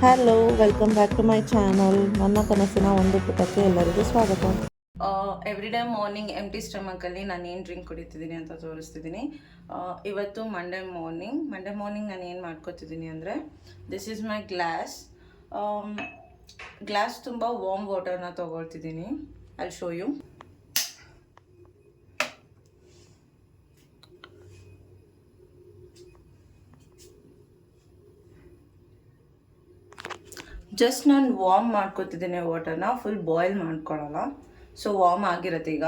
Hello, welcome back to my channel. ನನ್ನ ಕನಸಿನ ಒಂದು ಪುಟಕ್ಕೆ ಎಲ್ಲರಿಗೂ ಸ್ವಾಗತ. ಎವ್ರಿ ಡೇ ಮಾರ್ನಿಂಗ್ ಎಂಟಿ ಸ್ಟಮಕಲ್ಲಿ ನಾನು ಏನು ಡ್ರಿಂಕ್ ಕುಡಿತಿದ್ದೀನಿ ಅಂತ ತೋರಿಸ್ತಿದ್ದೀನಿ. ಇವತ್ತು ಮಂಡೇ ಮಾರ್ನಿಂಗ್ ನಾನು ಏನು ಮಾಡ್ಕೊತಿದ್ದೀನಿ ಅಂದರೆ, ದಿಸ್ ಈಸ್ ಮೈ ಗ್ಲಾಸ್ ತುಂಬ ವಾರ್ಮ್ ವಾಟರ್ನ ತೊಗೊಳ್ತಿದ್ದೀನಿ. I show you. ಜಸ್ಟ್ ನಾನು ವಾರ್ಮ್ ಮಾಡ್ಕೊತಿದ್ದೀನಿ ವಾಟರ್ನ, ಫುಲ್ ಬಾಯ್ಲ್ ಮಾಡ್ಕೊಳ್ಳಲ್ಲ. ಸೊ ವಾರ್ಮ್ ಆಗಿರುತ್ತೆ ಈಗ.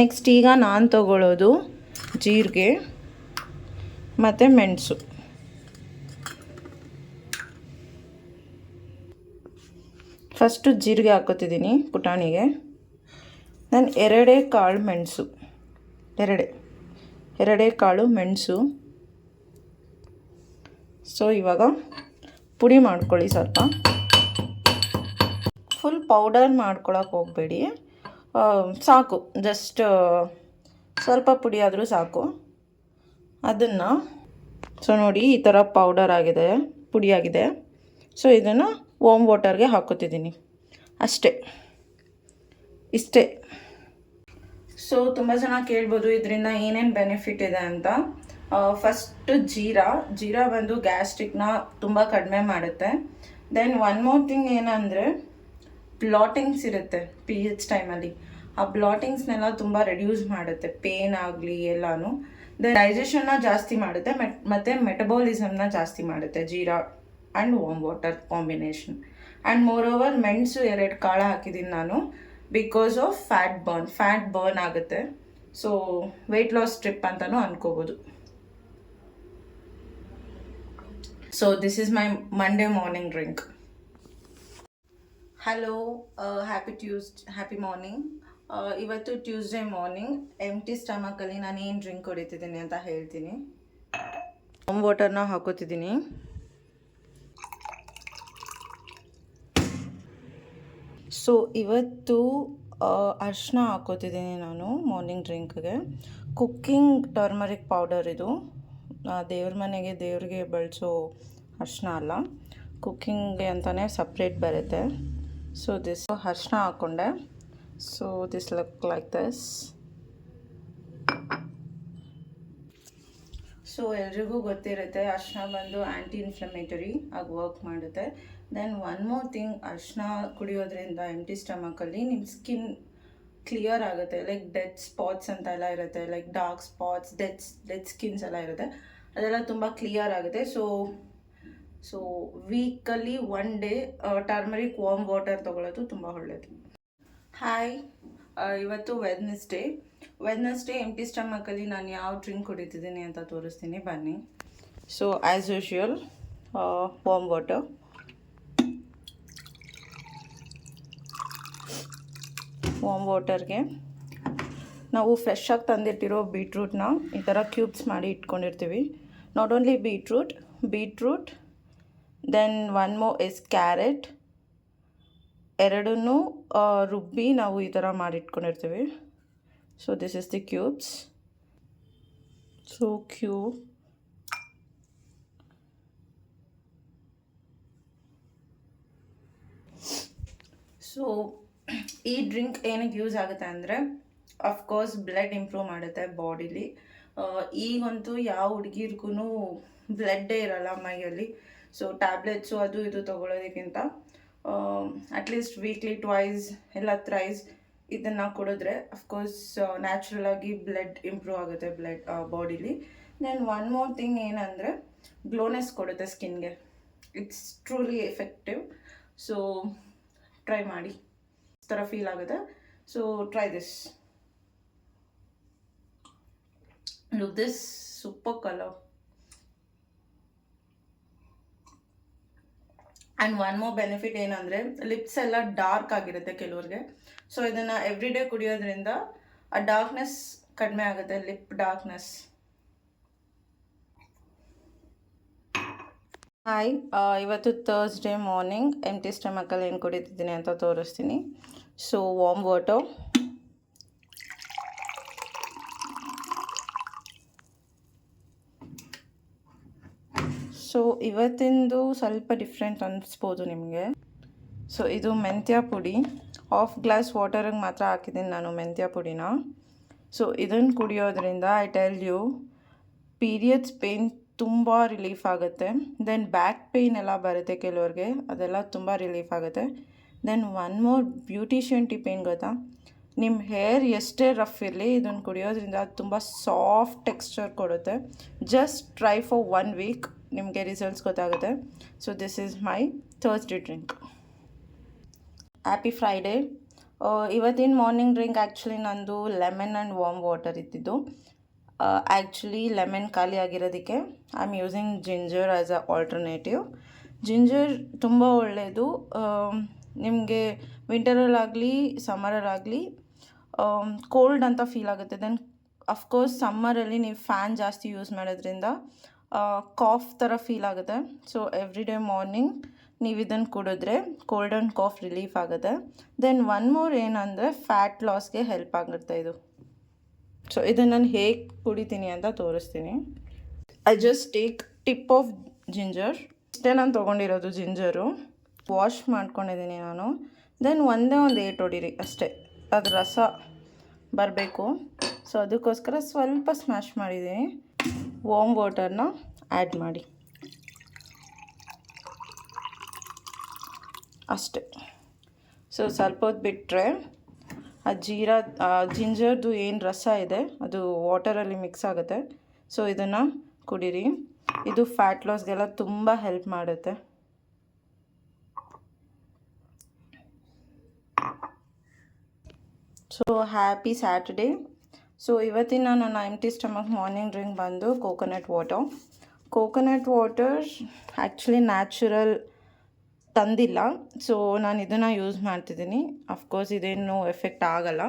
ನೆಕ್ಸ್ಟ್ ಈಗ ನಾನು ತಗೊಳ್ಳೋದು ಜೀರಿಗೆ ಮತ್ತು ಮೆಣಸು. ಫಸ್ಟು ಜೀರಿಗೆ ಹಾಕೋತಿದ್ದೀನಿ ಪುಟಾಣಿಗೆ. ನಾನು ಎರಡೇ ಕಾಳು ಮೆಣಸು. ಸೊ ಇವಾಗ ಪುಡಿ ಮಾಡ್ಕೊಳ್ಳಿ. ಸ್ವಲ್ಪ ಫುಲ್ ಪೌಡರ್ ಮಾಡ್ಕೊಳಕ್ಕೆ ಹೋಗಬೇಡಿ, ಸಾಕು. ಜಸ್ಟ್ ಸ್ವಲ್ಪ ಪುಡಿ ಆದರೂ ಸಾಕು. ಅದನ್ನು ನೋಡಿ ಈ ಥರ ಪುಡಿ ಆಗಿದೆ. ಸೊ ಇದನ್ನು ವಾರ್ಮ್ ವಾಟರ್ಗೆ ಹಾಕೋತಿದ್ದೀನಿ ಇಷ್ಟೇ. ಸೊ ತುಂಬ ಜನ ಕೇಳ್ಬೋದು ಇದರಿಂದ ಏನೇನು ಬೆನಿಫಿಟ್ ಇದೆ ಅಂತ. ಫಸ್ಟ್ ಜೀರಾ ಬಂದು ಗ್ಯಾಸ್ಟ್ರಿಕ್ನ ತುಂಬ ಕಡಿಮೆ ಮಾಡುತ್ತೆ. ದೆನ್ ಒನ್ ಮೋರ್ ಥಿಂಗ್ ಏನಂದರೆ, ಬ್ಲಾಟಿಂಗ್ಸ್ ಇರುತ್ತೆ ಪೀರಿಯಡ್ಸ್ ಟೈಮಲ್ಲಿ. ಆ ಬ್ಲಾಟಿಂಗ್ಸ್ನೆಲ್ಲ ತುಂಬ ರೆಡ್ಯೂಸ್ ಮಾಡುತ್ತೆ, ಪೇನ್ ಆಗಲಿ ಎಲ್ಲನೂ. ದೆನ್ ಡೈಜೆಷನ್ನ ಜಾಸ್ತಿ ಮಾಡುತ್ತೆ, ಮತ್ತು ಮೆಟಬಾಲಿಸಮ್ನ ಜಾಸ್ತಿ ಮಾಡುತ್ತೆ jeera and warm water combination. And moreover ಮೆಣಸು 2 ಕಾಳು ಹಾಕಿದ್ದೀನಿ ನಾನು, ಬಿಕಾಸ್ ಆಫ್ ಫ್ಯಾಟ್ ಬರ್ನ್ ಆಗುತ್ತೆ. ಸೊ ವೆಯ್ಟ್ ಲಾಸ್ ಟ್ರಿಪ್ ಅಂತಲೂ ಅನ್ಕೋಬೋದು. So this is my Monday morning drink. Hello, happy morning. ಇವತ್ತು ಟ್ಯೂಸ್ಡೇ ಮಾರ್ನಿಂಗ್ ಎಂಟಿ ಸ್ಟಮಕಲ್ಲಿ ನಾನು ಏನು ಡ್ರಿಂಕ್ ಕುಡಿತಿದ್ದೀನಿ ಅಂತ ಹೇಳ್ತೀನಿ. ವಾರ್ಮ್ ವಾಟರ್ನ ಹಾಕೋತಿದ್ದೀನಿ. ಸೊ ಇವತ್ತು ಅರಿಶಿನ ಹಾಕೋತಿದ್ದೀನಿ ನಾನು ಮಾರ್ನಿಂಗ್ ಡ್ರಿಂಕ್ಗೆ. ಕುಕ್ಕಿಂಗ್ ಟರ್ಮರಿಕ್ ಪೌಡರ್ ಇದು. ದೇವ್ರಿಗೆ ಬಳಸೋ ಅರಿಶಿನ ಅಲ್ಲ, ಕುಕ್ಕಿಂಗ್ಗೆ ಅಂತಲೇ ಸಪ್ರೇಟ್ ಬರುತ್ತೆ. ಸೊ ದಿಸ್ ಅರಿಶಿನ ಹಾಕ್ಕೊಂಡೆ. So this look like this. So ಎಲ್ರಿಗೂ ಗೊತ್ತಿರುತ್ತೆ ಅರಿಶಿನ ಬಂದು ಆ್ಯಂಟಿ ಇನ್ಫ್ಲಮೇಟರಿ ಆಗಿ ವರ್ಕ್ ಮಾಡುತ್ತೆ. ದೆನ್ ಒನ್ ಮೋರ್ ಥಿಂಗ್, ಅರಿಶಿನ ಕುಡಿಯೋದ್ರಿಂದ ಎಂಟಿ ಸ್ಟಮಕಲ್ಲಿ ನಿಮ್ಮ ಸ್ಕಿನ್ ಕ್ಲಿಯರ್ ಆಗುತ್ತೆ. ಲೈಕ್ ಡೆಡ್ ಸ್ಪಾಟ್ಸ್ ಅಂತೆಲ್ಲ ಇರುತ್ತೆ, like dark spots, dead skins ಎಲ್ಲ ಇರುತ್ತೆ, ಅದೆಲ್ಲ ತುಂಬ ಕ್ಲಿಯರ್ ಆಗುತ್ತೆ. ಸೊ ವೀಕಲ್ಲಿ 1 ಡೇ ಟರ್ಮರಿಕ್ ವಾರ್ಮ್ ವಾಟರ್ ತೊಗೊಳ್ಳೋದು ತುಂಬ ಒಳ್ಳೆಯದು. ಹಾಯ್, ಇವತ್ತು ವೆಡ್ನೆಸ್ಡೇ ಎಂಟಿ ಸ್ಟಮಕಲ್ಲಿ ನಾನು ಯಾವ ಡ್ರಿಂಕ್ ಕುಡಿತಿದ್ದೀನಿ ಅಂತ ತೋರಿಸ್ತೀನಿ, ಬನ್ನಿ. ಸೊ ಆ್ಯಸ್ ಯೂಶುವಲ್ ವಾರ್ಮ್ ವಾಟರ್ಗೆ ನಾವು ಫ್ರೆಶ್ ಆಗಿ ತಂದಿಟ್ಟಿರೋ ಬೀಟ್ರೂಟ್ನ ಈ ಥರ ಕ್ಯೂಬ್ಸ್ ಮಾಡಿ ಇಟ್ಕೊಂಡಿರ್ತೀವಿ. Not only beetroot, then one more is carrot. ಎರಡನ್ನೂ ರುಬ್ಬಿ ನಾವು ಈ ಥರ ಮಾಡಿಟ್ಕೊಂಡಿರ್ತೀವಿ. So this is the cubes. So ಈ ಡ್ರಿಂಕ್ ಏನಕ್ಕೆ ಯೂಸ್ ಆಗುತ್ತೆ ಅಂದರೆ, ಅಫ್ಕೋರ್ಸ್ ಬ್ಲಡ್ ಇಂಪ್ರೂವ್ ಮಾಡುತ್ತೆ ಬಾಡಿಲಿ. ಈಗಂತೂ ಯಾವ ಹುಡುಗಿರ್ಗೂ ಬ್ಲಡ್ಡೇ ಇರಲ್ಲ ಮೈಯಲ್ಲಿ. ಸೊ ಟ್ಯಾಬ್ಲೆಟ್ಸು ಅದು ಇದು ತೊಗೊಳೋದಕ್ಕಿಂತ ಅಟ್ಲೀಸ್ಟ್ ವೀಕ್ಲಿ ಟ್ವೈಸ್ ಇಲ್ಲ ಥ್ರೈಸ್ ಇದನ್ನು ಕುಡಿದ್ರೆ ಅಫ್ಕೋರ್ಸ್ ನ್ಯಾಚುರಲ್ ಆಗಿ ಬ್ಲಡ್ ಇಂಪ್ರೂವ್ ಆಗುತ್ತೆ bodily. Then one more thing ಏನಂದರೆ, ಗ್ಲೋನೆಸ್ ಕೊಡುತ್ತೆ ಸ್ಕಿನ್ಗೆ. It's truly effective. So try ಮಾಡಿ, ಈ ಥರ ಫೀಲ್ ಆಗುತ್ತೆ. So try this. Look this super colour. And one more benefit ಏನಂದರೆ, ಲಿಪ್ಸ್ ಎಲ್ಲ ಡಾರ್ಕ್ ಆಗಿರುತ್ತೆ ಕೆಲವ್ರಿಗೆ. ಸೊ ಇದನ್ನು ಎವ್ರಿ ಡೇ ಕುಡಿಯೋದ್ರಿಂದ ಆ ಡಾರ್ಕ್ನೆಸ್ ಕಡಿಮೆ ಆಗುತ್ತೆ, ಲಿಪ್ ಡಾರ್ಕ್ನೆಸ್. ಹಾಯ್, ಇವತ್ತು ಥರ್ಸ್ಡೇ ಮಾರ್ನಿಂಗ್ ಎಂಟಿ ಸ್ಟಮಕಲ್ಲಿ ಏನು ಕುಡಿತಿದ್ದೀನಿ ಅಂತ ತೋರಿಸ್ತೀನಿ. ಸೊ ವಾರ್ಮ್ ವಾಟರ್, ಸೊ ಇವತ್ತಿಂದು ಸ್ವಲ್ಪ ಡಿಫ್ರೆಂಟ್ ಅನ್ನಿಸ್ಬೋದು ನಿಮಗೆ. ಸೊ ಇದು ಮೆಂತ್ಯ ಪುಡಿ, ಹಾಫ್ ಗ್ಲಾಸ್ ವಾಟರಿಗೆ ಮಾತ್ರ ಹಾಕಿದ್ದೀನಿ ನಾನು ಮೆಂತ್ಯ ಪುಡಿನ. ಸೊ ಇದನ್ನು ಕುಡಿಯೋದ್ರಿಂದ I tell you periods pain ತುಂಬ ರಿಲೀಫ್ ಆಗುತ್ತೆ. ದೆನ್ ಬ್ಯಾಕ್ ಪೇಯ್ನ್ ಎಲ್ಲ ಬರುತ್ತೆ ಕೆಲವ್ರಿಗೆ, ಅದೆಲ್ಲ ತುಂಬ ರಿಲೀಫ್ ಆಗುತ್ತೆ. Then one more beautician tip ಏನು ಗೊತ್ತಾ, ನಿಮ್ಮ ಹೇರ್ ಎಷ್ಟೇ ರಫ್ ಇರಲಿ ಇದನ್ನು ಕುಡಿಯೋದ್ರಿಂದ ತುಂಬ ಸಾಫ್ಟ್ ಟೆಕ್ಸ್ಚರ್ ಕೊಡುತ್ತೆ. ಜಸ್ಟ್ ಟ್ರೈ ಫಾರ್ 1 ವೀಕ್, ನಿಮಗೆ ರಿಸಲ್ಟ್ಸ್ ಗೊತ್ತಾಗುತ್ತೆ. So this is my Thursday drink. Happy Friday. ಇವತ್ತಿನ ಮಾರ್ನಿಂಗ್ ಡ್ರಿಂಕ್ ಆ್ಯಕ್ಚುಲಿ ನಂದು ಲೆಮನ್ ಆ್ಯಂಡ್ ವಾರ್ಮ್ ವಾಟರ್ ಇದ್ದಿದ್ದು. ಆ್ಯಕ್ಚುಲಿ ಲೆಮನ್ ಖಾಲಿ ಆಗಿರೋದಕ್ಕೆ I am using ginger as a alternative. Ginger ತುಂಬ ಒಳ್ಳೆಯದು ನಿಮಗೆ, ವಿಂಟರಲ್ಲಾಗಲಿ ಸಮ್ಮರಲ್ಲಾಗಲಿ ಕೋಲ್ಡ್ ಅಂತ ಫೀಲ್ ಆಗುತ್ತೆ. ದೆನ್ ಅಫ್ಕೋರ್ಸ್ ಸಮ್ಮರಲ್ಲಿ ನೀವು ಫ್ಯಾನ್ ಜಾಸ್ತಿ ಯೂಸ್ ಮಾಡೋದ್ರಿಂದ ಕಾಫ್ ಥರ ಫೀಲ್ ಆಗುತ್ತೆ. ಸೊ ಎವ್ರಿ ಡೇ ಮಾರ್ನಿಂಗ್ ನೀವು ಇದನ್ನು ಕುಡಿದ್ರೆ ಕೋಲ್ಡ್ ಆ್ಯಂಡ್ ಕಾಫ್ ರಿಲೀಫ್ ಆಗುತ್ತೆ. ದೆನ್ ಒನ್ ಮೋರ್ ಏನಂದರೆ ಫ್ಯಾಟ್ ಲಾಸ್ಗೆ ಹೆಲ್ಪ್ ಆಗುತ್ತೆ ಇದು. ಸೊ ಇದನ್ನು ನಾನು ಹೇಗೆ ಕುಡಿತೀನಿ ಅಂತ ತೋರಿಸ್ತೀನಿ. I just take tip of ginger. ಇಷ್ಟೇ ನಾನು ತೊಗೊಂಡಿರೋದು ಜಿಂಜರು. ವಾಶ್ ಮಾಡ್ಕೊಂಡಿದ್ದೀನಿ ನಾನು. ದೆನ್ ಒಂದೇ ಒಂದು ಏಟ್ ಹೊಡೀರಿ ಅಷ್ಟೇ, ಅದು ರಸ ಬರಬೇಕು. ಸೊ ಅದಕ್ಕೋಸ್ಕರ ಸ್ವಲ್ಪ ಸ್ಮ್ಯಾಶ್ ಮಾಡಿದ್ದೀನಿ. ವಾರ್ಮ್ ವಾಟರ್ನ ಆ್ಯಡ್ ಮಾಡಿ ಅಷ್ಟೇ. ಸೊ ಸ್ವಲ್ಪ ಹೊತ್ತು ಬಿಟ್ಟರೆ ಆ ಜಿಂಜರ್ದು ಏನು ರಸ ಇದೆ ಅದು ವಾಟರಲ್ಲಿ ಮಿಕ್ಸ್ ಆಗುತ್ತೆ. ಸೊ ಇದನ್ನು ಕುಡೀರಿ, ಇದು ಫ್ಯಾಟ್ ಲಾಸ್ಗೆಲ್ಲ ತುಂಬ ಹೆಲ್ಪ್ ಮಾಡುತ್ತೆ. So happy Saturday. ಸೊ ಇವತ್ತಿನ ನನ್ನ ಎಂಟಿ ಸ್ಟಮಕ್ ಮಾರ್ನಿಂಗ್ ಡ್ರಿಂಕ್ ಬಂದು coconut water. Coconut water actually natural ತಂದಿಲ್ಲ, ಸೊ ನಾನು ಇದನ್ನು ಯೂಸ್ ಮಾಡ್ತಿದ್ದೀನಿ. ಅಫ್ಕೋರ್ಸ್ ಇದೇನು ಎಫೆಕ್ಟ್ ಆಗಲ್ಲ,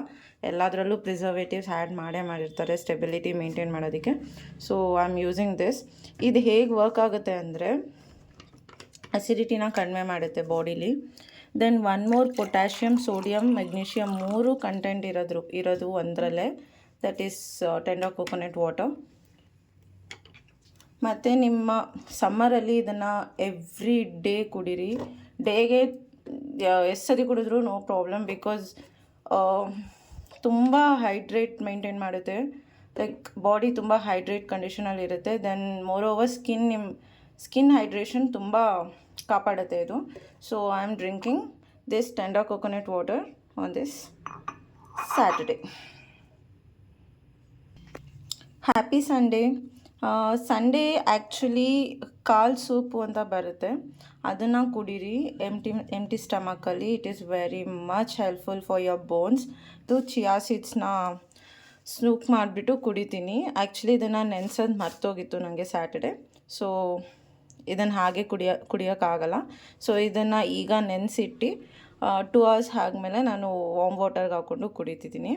ಎಲ್ಲದರಲ್ಲೂ ಪ್ರಿಸರ್ವೇಟಿವ್ಸ್ ಆ್ಯಡ್ ಮಾಡಿರ್ತಾರೆ ಸ್ಟೆಬಿಲಿಟಿ ಮೇಂಟೈನ್ ಮಾಡೋದಕ್ಕೆ. So I am using this. ಇದು ಹೇಗೆ ವರ್ಕ್ ಆಗುತ್ತೆ ಅಂದರೆ ಅಸಿಡಿಟಿನ ಕಡಿಮೆ ಮಾಡುತ್ತೆ bodily. Then one more potassium, sodium, magnesium 3 content ಇರೋದು ಒಂದರಲ್ಲೇ, that is tender coconut water. ಮತ್ತು ನಿಮ್ಮ ಸಮ್ಮರಲ್ಲಿ ಇದನ್ನು ಎವ್ರಿ ಡೇ ಕುಡೀರಿ. ಡೇಗೆ ಎಷ್ಟು ಸತಿ ಕುಡಿದ್ರೂ ನೋ ಪ್ರಾಬ್ಲಮ್, ಬಿಕಾಸ್ ತುಂಬ ಹೈಡ್ರೇಟ್ ಮೇಂಟೈನ್ ಮಾಡುತ್ತೆ. ಲೈಕ್ ಬಾಡಿ ತುಂಬ ಹೈಡ್ರೇಟ್ ಕಂಡೀಷನಲ್ಲಿರುತ್ತೆ. Then moreover skin hydration ತುಂಬ ಕಾಪಾಡುತ್ತೆ ಇದು. So I am drinking this tender coconut water on this Saturday. Happy Sunday. Sunday actually ಕಾಲ್ ಸೂಪು ಅಂತ ಬರುತ್ತೆ, ಅದನ್ನು ಕುಡೀರಿ ಎಂಟಿ ಸ್ಟಮಕಲ್ಲಿ. It is very much helpful for your bones. ಇದು ಚಿಯಾ ಸೀಡ್ಸ್ನ ಸ್ನೂಪ್ ಮಾಡಿಬಿಟ್ಟು ಕುಡಿತೀನಿ. ಆ್ಯಕ್ಚುಲಿ ಇದನ್ನು ನೆನೆಸೋದು ಮರ್ತೋಗಿತ್ತು ನನಗೆ ಸ್ಯಾಟರ್ಡೆ, ಸೊ ಇದನ್ನು ಹಾಗೆ ಕುಡಿಯೋಕ್ಕಾಗಲ್ಲ. ಸೊ ಇದನ್ನು ಈಗ ನೆನೆಸಿಟ್ಟು 2 hours ಆದಮೇಲೆ ನಾನು ವಾರ್ಮ್ ವಾಟರ್ಗೆ ಹಾಕ್ಕೊಂಡು ಕುಡಿತಿದ್ದೀನಿ.